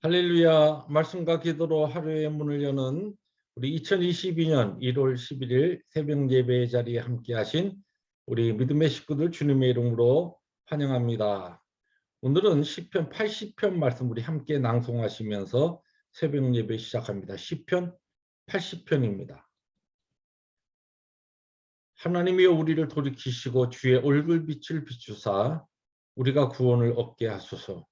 할렐루야. 말씀과 기도로 하루의 문을 여는 우리 2022년 1월 11일 새벽 예배 자리에 함께 하신 우리 믿음의 식구들 주님의 이름으로 환영합니다. 오늘은 시편 80편 말씀 우리 함께 낭송하시면서 새벽 예배 시작합니다. 시편 80편입니다. 하나님이여 우리를 돌이키시고 주의 얼굴빛을 비추사 우리가 구원을 얻게 하소서.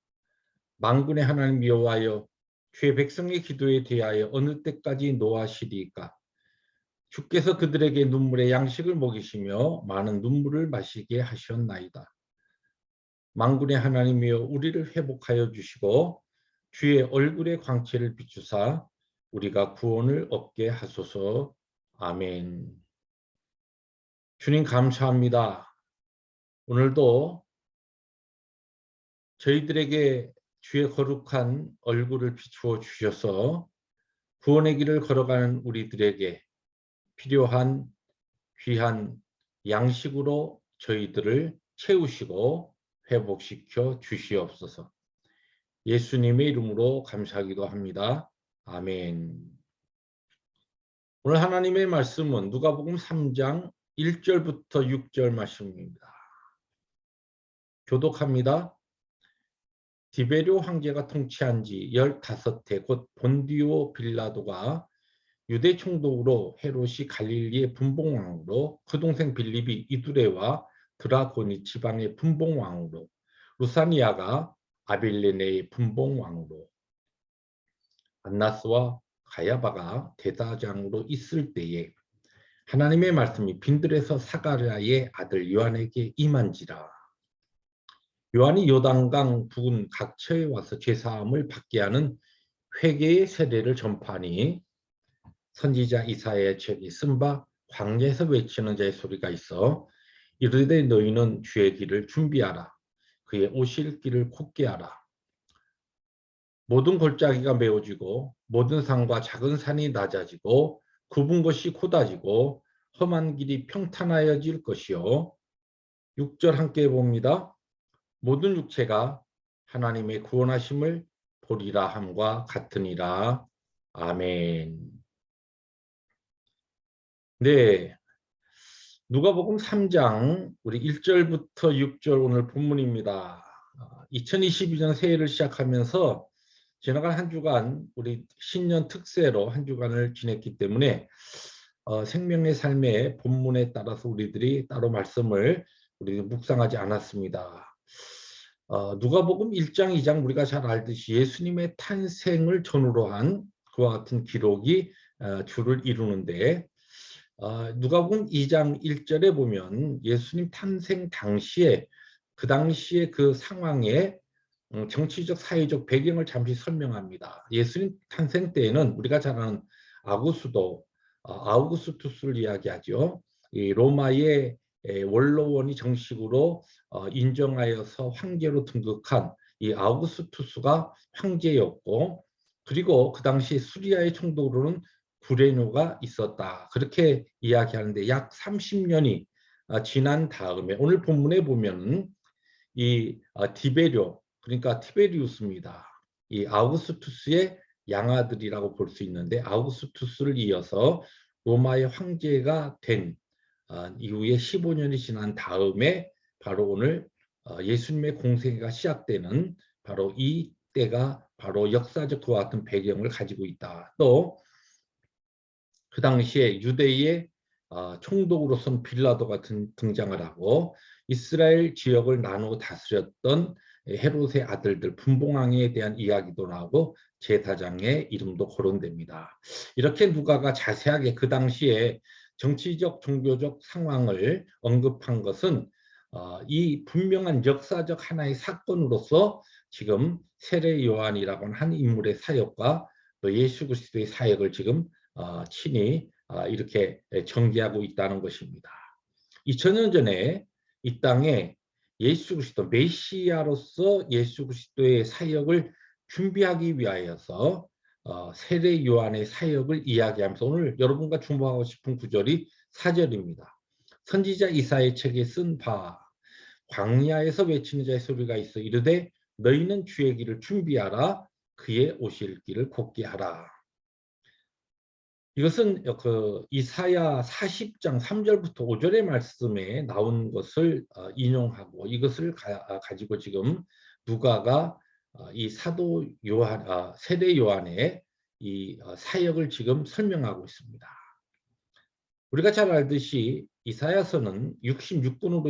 만군의 하나님 여호와여, 주의 백성의 기도에 대하여 어느 때까지 노하시리까? 주께서 그들에게 눈물의 양식을 먹이시며 많은 눈물을 마시게 하셨나이다. 만군의 하나님이여 우리를 회복하여 주시고 주의 얼굴의 광채를 비추사 우리가 구원을 얻게 하소서. 아멘. 주님 감사합니다. 오늘도 저희들에게 주의 거룩한 얼굴을 비추어 주셔서 구원의 길을 걸어가는 우리들에게 필요한 귀한 양식으로 저희들을 채우시고 회복시켜 주시옵소서. 예수님의 이름으로 감사하기도 합니다. 아멘. 오늘 하나님의 말씀은 누가복음 3장 1절부터 6절 말씀입니다. 교독합니다. 디베료 황제가 통치한 지 15해 곧 본디오 빌라도가 유대 총독으로 헤롯이 갈릴리의 분봉왕으로 그 동생 빌립이 이두레와 드라고니 지방의 분봉왕으로 루사니아가 아빌레네의 분봉왕으로 안나스와 가야바가 대다장으로 있을 때에 하나님의 말씀이 빈들에서 사가랴의 아들 요한에게 임한지라. 요한이 요단강 부근 각처에 와서 죄사함을 받게 하는 회개의 세례를 전파하니 선지자 이사야의 책이 쓴 바 광야에서 외치는 자의 소리가 있어 이르되 너희는 주의 길을 준비하라. 그의 오실 길을 곧게 하라. 모든 골짜기가 메워지고 모든 산과 작은 산이 낮아지고 굽은 것이 곧아지고 험한 길이 평탄하여질 것이요. 6절 함께 봅니다. 모든 육체가 하나님의 구원하심을 보리라 함과 같으니라. 아멘. 네, 누가복음 3장 우리 1절부터 6절 오늘 본문입니다. 2022년 새해를 시작하면서 지나간 한 주간 우리 신년 특세로 한 주간을 지냈기 때문에 생명의 삶의 본문에 따라서 우리들이 따로 말씀을 우리 묵상하지 않았습니다. 누가복음 1장, 2장 우리가 잘 알듯이 예수님의 탄생을 전후로 한 그와 같은 기록이 주를 이루는데 누가복음 2장 1절에 보면 예수님 탄생 당시에 그 당시에 그 상황의 정치적 사회적 배경을 잠시 설명합니다. 예수님 탄생 때에는 우리가 잘 아는 아우구스투스를 이야기하죠. 이 로마의 원로원이 정식으로 인정하여서 황제로 등극한 이 아우구스투스가 황제였고, 그리고 그 당시 수리아의 총독으로는 구레뇨가 있었다. 그렇게 이야기하는데 약 30년이 지난 다음에 오늘 본문에 보면 이 디베료, 그러니까 티베리우스입니다. 이 아우구스투스의 양아들이라고 볼 수 있는데 아우구스투스를 이어서 로마의 황제가 된 이후에 15년이 지난 다음에 바로 오늘 예수님의 공생애가 시작되는 바로 이 때가 바로 역사적 그와 같은 배경을 가지고 있다. 또 그 당시에 유대의 총독으로선 빌라도가 등장을 하고 이스라엘 지역을 나누어 다스렸던 헤롯의 아들들 분봉왕에 대한 이야기도 나오고 제사장의 이름도 거론됩니다. 이렇게 누가가 자세하게 그 당시에 정치적 종교적 상황을 언급한 것은 이 분명한 역사적 하나의 사건으로서 지금 세례 요한이라고 하는 한 인물의 사역과 또 예수 그리스도의 사역을 지금 친히 이렇게 전개하고 있다는 것입니다. 2000년 전에 이 땅에 예수 그리스도 메시아로서 예수 그리스도의 사역을 준비하기 위하여서 세례 요한의 사역을 이야기하면서 오늘 여러분과 중보하고 싶은 구절이 4절입니다. 선지자 이사야의 책에 쓴 바 광야에서 외치는 자의 소리가 있어 이르되 너희는 주의 길을 준비하라. 그의 오실 길을 곧게 하라. 이것은 그 이사야 40장 3절부터 5절의 말씀에 나온 것을 인용하고 이것을 가지고 지금 누가가 이 사도 요한, 세례 요한의 이 사역을 지금 설명하고 있습니다. 우리가 잘 알듯이 이사야서는 66권으로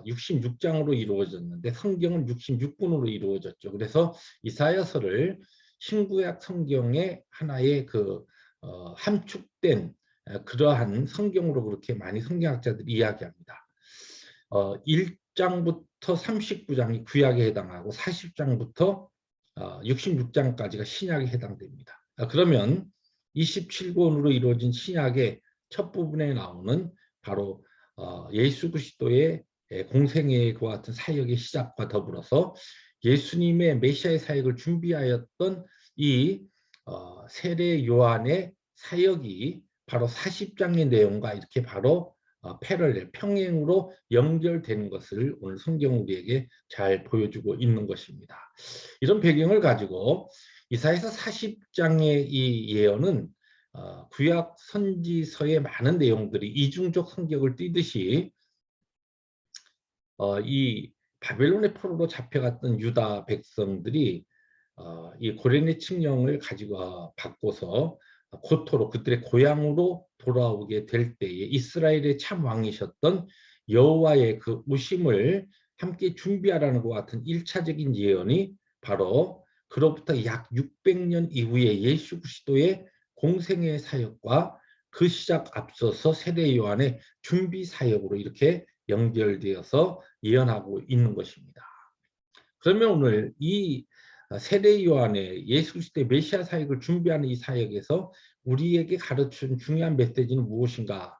66장으로 이루어졌는데 성경은 66권으로 이루어졌죠. 그래서 이사야서를 신구약 성경의 하나의 함축된 그러한 성경으로 그렇게 많이 성경학자들이 이야기합니다. 1장부터 39장이 구약에 해당하고 40장부터 66장까지가 신약에 해당됩니다. 그러면 27권으로 이루어진 신약의 첫 부분에 나오는 바로 예수 그리스도의 공생애와 같은 사역의 시작과 더불어서 예수님의 메시아의 사역을 준비하였던 이 세례 요한의 사역이 바로 40장의 내용과 이렇게 바로 패럴렐, 평행으로 연결되는 것을 오늘 성경은 우리에게 잘 보여주고 있는 것입니다. 이런 배경을 가지고 이사야서 40장의 이 예언은 구약 선지서의 많은 내용들이 이중적 성격을 띠듯이 이 바벨론의 포로로 잡혀갔던 유다 백성들이 이 고레네 칙령을 가지고 바꿔서 고토로 그들의 고향으로 돌아오게 될 때에 이스라엘의 참 왕이셨던 여호와의 그 오심을 함께 준비하라는 것 같은 1차적인 예언이 바로 그로부터 약 600년 이후에 예수 그리스도의 공생의 사역과 그 시작 앞서서 세례 요한의 준비 사역으로 이렇게 연결되어서 예언하고 있는 것입니다. 그러면 오늘 이 세례 요한의 예수 그리스도의 메시아 사역을 준비하는 이 사역에서 우리에게 가르친 중요한 메시지는 무엇인가?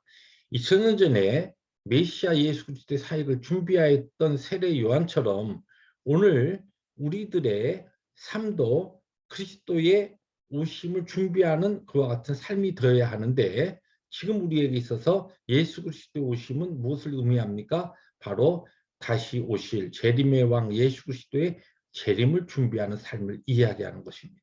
2000년 전에 메시아 예수 그리스도의 사역을 준비하였던 세례 요한처럼 오늘 우리들의 삶도 그리스도의 오심을 준비하는 그와 같은 삶이 되어야 하는데 지금 우리에게 있어서 예수 그리스도의 오심은 무엇을 의미합니까? 바로 다시 오실 재림의 왕 예수 그리스도의 재림을 준비하는 삶을 이야기하는 것입니다.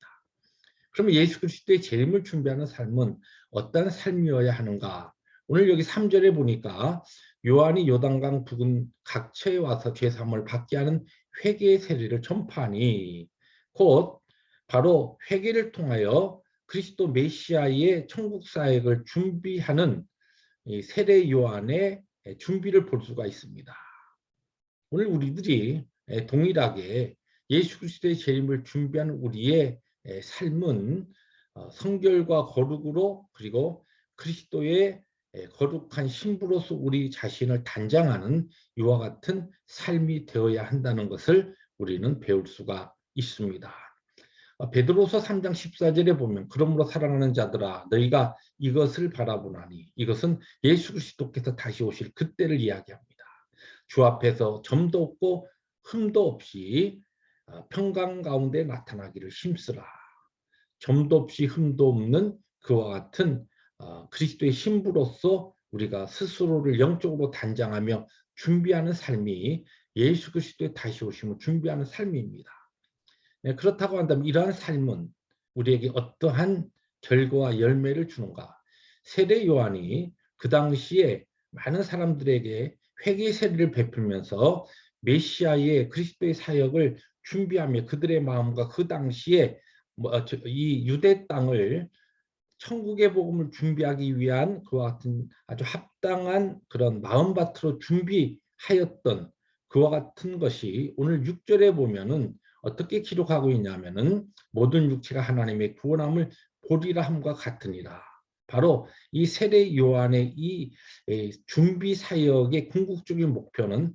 그러면 예수 그리스도의 재림을 준비하는 삶은 어떤 삶이어야 하는가? 오늘 여기 3절에 보니까 요한이 요단강 부근 각처에 와서 죄사함을 받게 하는 회개의 세례를 전파하니 곧 바로 회개를 통하여 그리스도 메시아의 천국 사역을 준비하는 이 세례 요한의 준비를 볼 수가 있습니다. 오늘 우리들이 동일하게 예수 그리스도의 재림을 준비하는 우리의 삶은 성결과 거룩으로 그리고 그리스도의 거룩한 신부로서 우리 자신을 단장하는 이와 같은 삶이 되어야 한다는 것을 우리는 배울 수가 있습니다. 베드로서 3장 14절에 보면 그러므로 사랑하는 자들아 너희가 이것을 바라보나니 이것은 예수 그리스도께서 다시 오실 그때를 이야기합니다. 주 앞에서 점도 없고 흠도 없이 평강 가운데 나타나기를 힘쓰라. 점도 없이 흠도 없는 그와 같은 그리스도의 신부로서 우리가 스스로를 영적으로 단장하며 준비하는 삶이 예수 그리스도의 다시 오심을 준비하는 삶입니다. 네, 그렇다고 한다면 이러한 삶은 우리에게 어떠한 결과와 열매를 주는가? 세례 요한이 그 당시에 많은 사람들에게 회개 세례를 베풀면서 메시아의 그리스도의 사역을 준비하며 그들의 마음과 그 당시에 이 유대 땅을 천국의 복음을 준비하기 위한 그와 같은 아주 합당한 그런 마음밭으로 준비하였던 그와 같은 것이 오늘 6절에 보면은 어떻게 기록하고 있냐면은 모든 육체가 하나님의 구원함을 보리라 함과 같으니라. 바로 이 세례 요한의 이 준비 사역의 궁극적인 목표는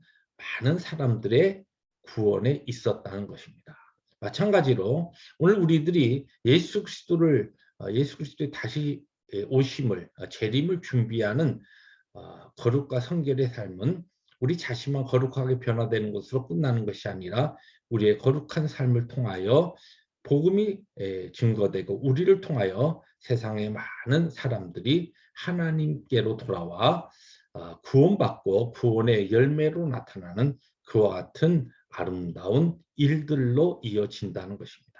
많은 사람들의 구원에 있었다는 것입니다. 마찬가지로 오늘 우리들이 예수 그리스도의 다시 오심을 재림을 준비하는 거룩과 성결의 삶은 우리 자신만 거룩하게 변화되는 것으로 끝나는 것이 아니라 우리의 거룩한 삶을 통하여 복음이 증거되고 우리를 통하여 세상의 많은 사람들이 하나님께로 돌아와 구원받고 구원의 열매로 나타나는 그와 같은 아름다운 일들로 이어진다는 것입니다.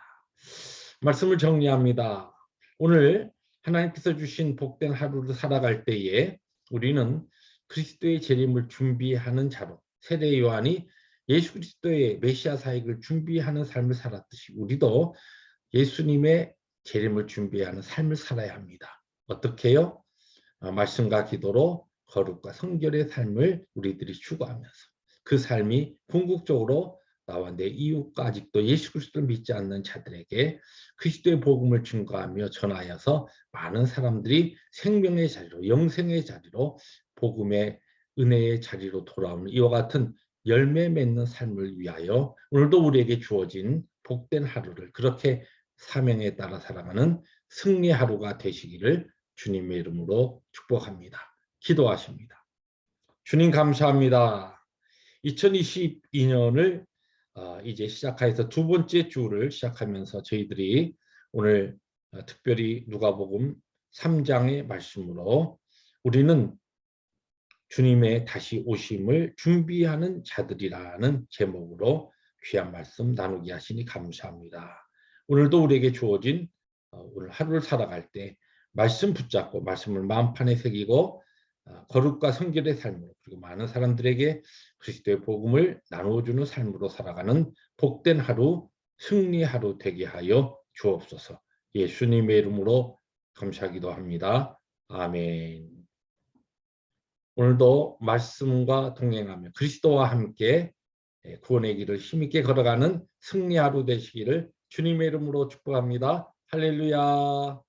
말씀을 정리합니다. 오늘 하나님께서 주신 복된 하루를 살아갈 때에 우리는 그리스도의 재림을 준비하는 자로, 세례 요한이 예수 그리스도의 메시아 사역을 준비하는 삶을 살았듯이 우리도 예수님의 재림을 준비하는 삶을 살아야 합니다. 어떻게요? 말씀과 기도로 거룩과 성결의 삶을 우리들이 추구하면서 그 삶이 궁극적으로 나와 내 이웃과 아직도 예수 그리스도를 믿지 않는 자들에게 그리스도의 복음을 증거하며 전하여서 많은 사람들이 생명의 자리로, 영생의 자리로, 복음의 은혜의 자리로 돌아오는 이와 같은 열매 맺는 삶을 위하여 오늘도 우리에게 주어진 복된 하루를 그렇게 사명에 따라 살아가는 승리 하루가 되시기를 주님의 이름으로 축복합니다. 기도하십니다. 주님 감사합니다. 2022년을 이제 시작해서 두 번째 주를 시작하면서 저희들이 오늘 특별히 누가복음 3장의 말씀으로 우리는 주님의 다시 오심을 준비하는 자들이라는 제목으로 귀한 말씀 나누게 하시니 감사합니다. 오늘도 우리에게 주어진 오늘 하루를 살아갈 때 말씀 붙잡고 말씀을 마음판에 새기고 거룩과 성결의 삶으로 그리고 많은 사람들에게 그리스도의 복음을 나누어주는 삶으로 살아가는 복된 하루, 승리 하루 되게 하여 주옵소서. 예수님의 이름으로 감사하기도 합니다. 아멘. 오늘도 말씀과 동행하며 그리스도와 함께 구원의 길을 힘있게 걸어가는 승리 하루 되시기를 주님의 이름으로 축복합니다. 할렐루야.